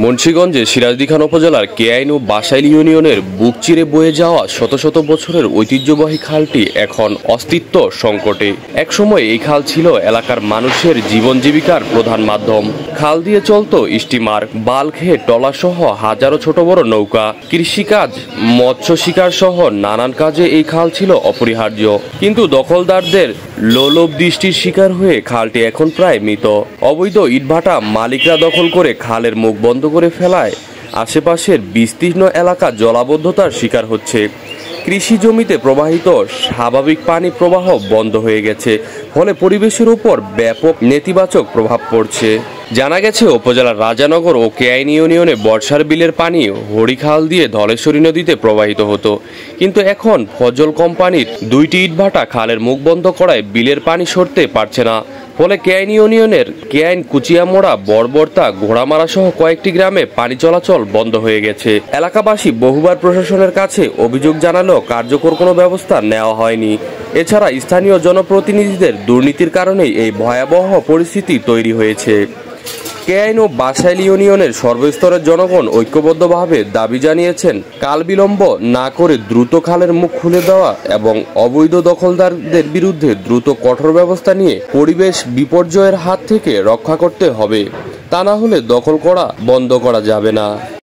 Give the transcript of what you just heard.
মুন্সিগঞ্জে সিরাজদিখান উপজেলার কেআইন ও বাসাইল ইউনিয়নের বুক চিরে বয়ে যাওয়া শত শত বছরের ঐতিহ্যবাহী খালটি এখন অস্তিত্ব সংকটে। একসময় এই খাল ছিল এলাকার মানুষের জীবন জীবিকার প্রধান মাধ্যম। খাল দিয়ে চলত স্টিমার, বালখে, ট্রলার সহ হাজারো ছোট বড় নৌকা। কৃষিকাজ, মৎস্য শিকার সহ নানান কাজে এই খাল ছিল অপরিহার্য। কিন্তু দখলদারদের লোলভ দৃষ্টির শিকার হয়ে খালটি এখন প্রায় মৃত। অবৈধ ইটভাটা মালিকরা দখল করে খালের মুখ বন্ধ করে ফেলায় আশেপাশের বিস্তীর্ণ এলাকা জলাবদ্ধতার শিকার হচ্ছে। কৃষি জমিতে প্রবাহিত স্বাভাবিক পানি প্রবাহ বন্ধ হয়ে গেছে, ফলে পরিবেশের উপর ব্যাপক নেতিবাচক প্রভাব পড়ছে। জানা গেছে, উপজেলার রাজানগর ও কেআইন ইউনিয়নে বর্ষার বিলের পানি হরিখাল দিয়ে ধলেশ্বরী নদীতে প্রবাহিত হতো। কিন্তু এখন ফজল কোম্পানির 2টি ইটভাটা খালের মুখ বন্ধ করায় বিলের পানি সরতে পারছে না। ফলে কেআইন ইউনিয়নের কেআইন, কুচিয়ামোড়া, বড়বর্তা, ঘোড়ামারা সহ কয়েকটি গ্রামে পানি চলাচল বন্ধ হয়ে গেছে। এলাকাবাসী বহুবার প্রশাসনের কাছে অভিযোগ জানালেও কার্যকর কোনো ব্যবস্থা নেওয়া হয়নি। এছাড়া স্থানীয় জনপ্রতিনিধিদের দুর্নীতির কারণেই এই ভয়াবহ পরিস্থিতি তৈরি হয়েছে। কেআইন ও বাসাইল ইউনিয়নের সর্বস্তরের জনগণ ঐক্যবদ্ধভাবে দাবি জানিয়েছেন, কাল বিলম্ব না করে দ্রুত খালের মুখ খুলে দেওয়া এবং অবৈধ দখলদারদের বিরুদ্ধে দ্রুত কঠোর ব্যবস্থা নিয়ে পরিবেশ বিপর্যয়ের হাত থেকে রক্ষা করতে হবে। তা না হলে দখল করা বন্ধ করা যাবে না।